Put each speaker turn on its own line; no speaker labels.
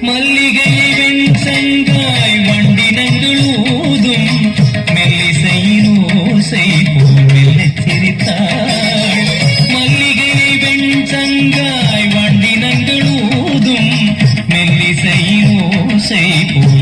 மல்லிகையை வெண்சங்காய் வண்டினங்கள் ஊதும் மெல்லிசையின் ஓசை போல் மெல்லச் சிரித்தாள். மல்லிகையை வெண்சங்காய் வண்டினங்கள் ஊதும் மெல்லிசையின் ஓசை போல்